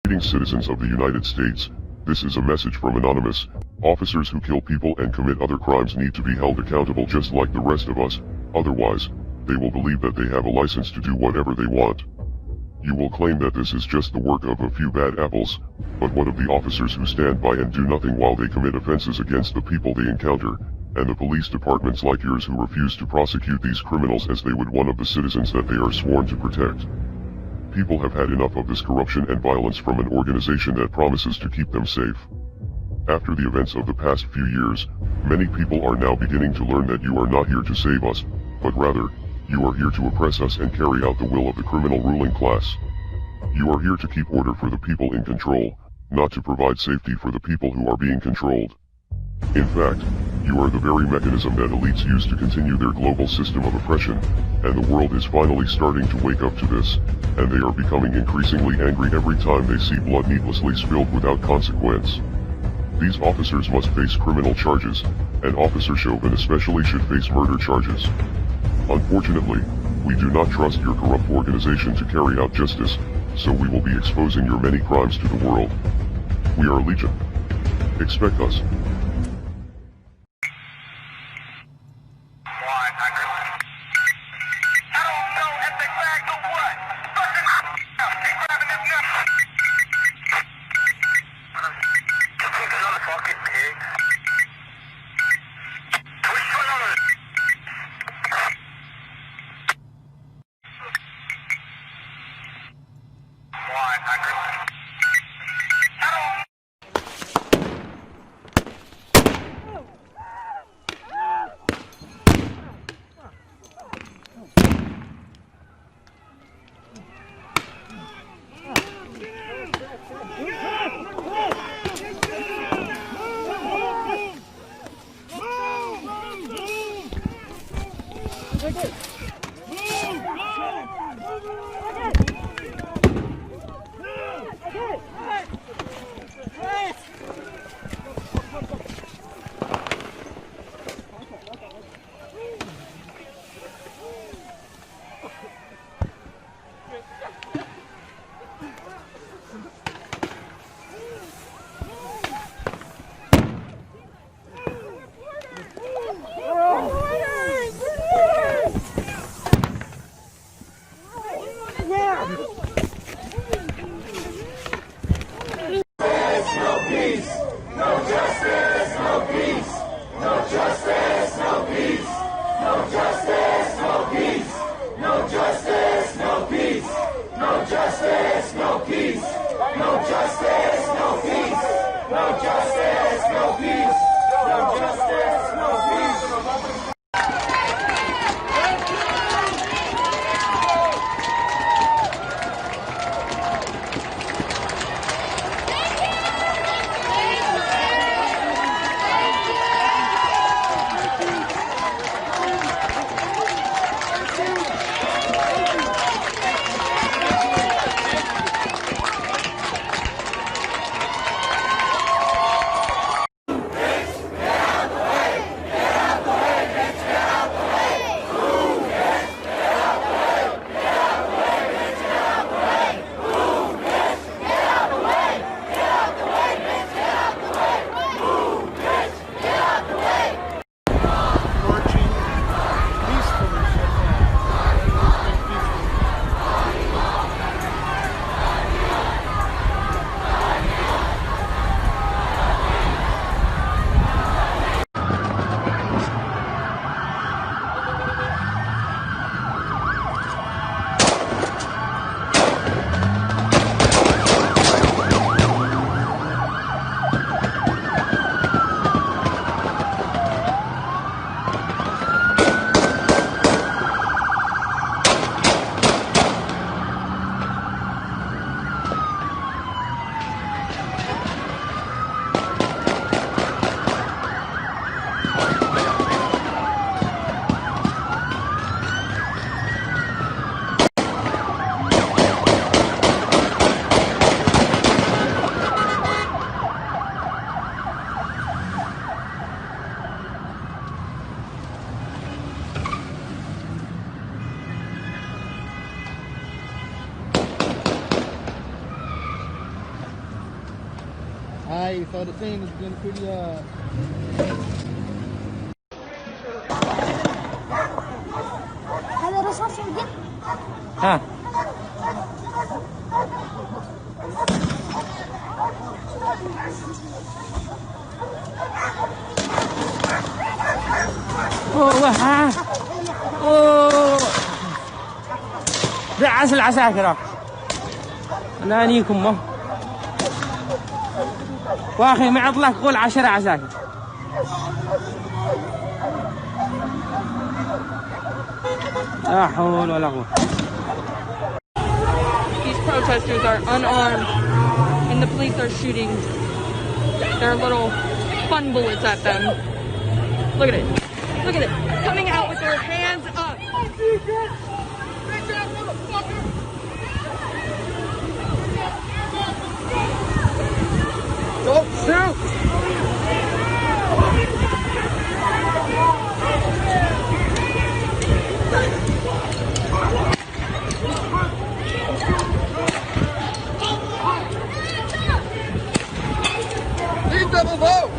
Greetings, citizens of the United States. This is a message from Anonymous. Officers who kill people and commit other crimes need to be held accountable just like the rest of us. Otherwise, they will believe that they have a license to do whatever they want. You will claim that this is just the work of a few bad apples, but what of the officers who stand by and do nothing while they commit offenses against the people they encounter, and the police departments like yours who refuse to prosecute these criminals as they would one of the citizens that they are sworn to protect? People have had enough of this corruption and violence from an organization that promises to keep them safe. After the events of the past few years, many people are now beginning to learn that you are not here to save us, but rather, you are here to oppress us and carry out the will of the criminal ruling class. You are here to keep order for the people in control, not to provide safety for the people who are being controlled. In fact, you are the very mechanism that elites use to continue their global system of oppression, and the world is finally starting to wake up to this, and they are becoming increasingly angry every time they see blood needlessly spilled without consequence. These officers must face criminal charges, and Officer Chauvin especially should face murder charges. Unfortunately, we do not trust your corrupt organization to carry out justice, so we will be exposing your many crimes to the world. We are Legion. Expect us. So the scene has been pretty هذا رصاص يمكن؟ ها اوه اوه دعس العساكر انا انيكم واخي معض لك قول 10 عساكر لا حول ولا قوة. These protesters are unarmed and the police are shooting their little fun bullets at them. Look at it. Look at it. Coming out with their hands up. Don't shoot! Leave them alone!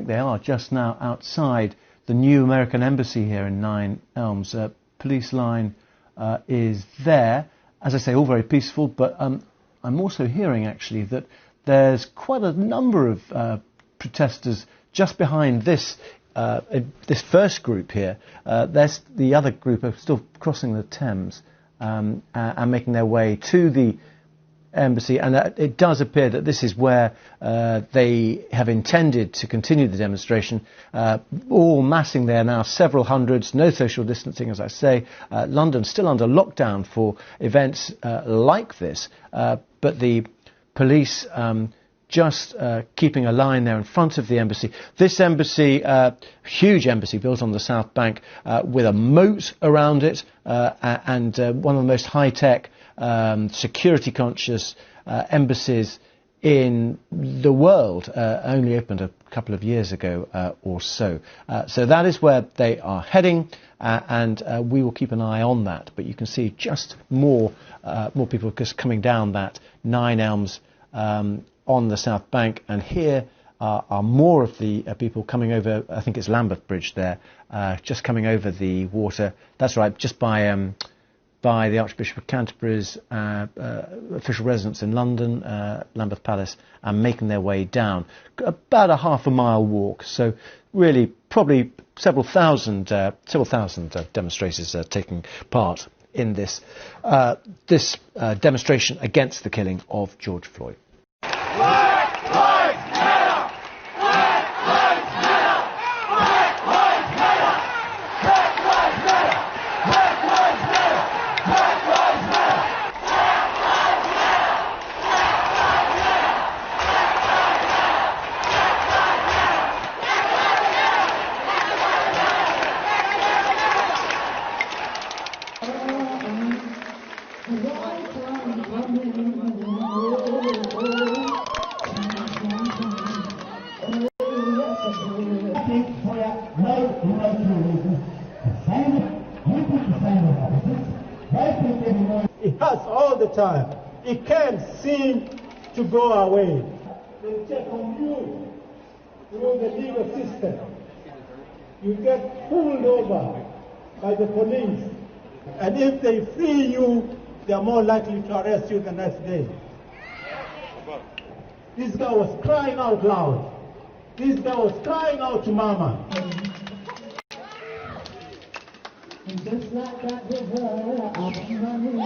They are just now outside the new American embassy here in Nine Elms. Police line is there. As I say, all very peaceful, but I'm also hearing actually that there's quite a number of protesters just behind this this first group here. There's the other group are still crossing the Thames and making their way to the embassy, and it does appear that this is where they have intended to continue the demonstration, all massing there now, several hundreds, no social distancing, as I say. London still under lockdown for events like this, but the police just keeping a line there in front of the embassy. This embassy, huge embassy built on the South Bank with a moat around it, and one of the most high-tech security conscious embassies in the world, only opened a couple of years ago or so. So that is where they are heading, and we will keep an eye on that. But you can see just more people just coming down that Nine Elms on the South Bank, and here are more of the people coming over. I think it's Lambeth Bridge there, just coming over the water. That's right, just by the Archbishop of Canterbury's official residence in London, Lambeth Palace, and making their way down. About a half a mile walk, so really probably several thousand demonstrators taking part in this demonstration against the killing of George Floyd. Black Lives Matter! It has all the time. It can't seem to go away. They check on you through the legal system. You get pulled over by the police. And if they free you, they're more likely to arrest you the next day. This guy was crying out loud. This guy was crying out to mama. And just like that river, I'm running.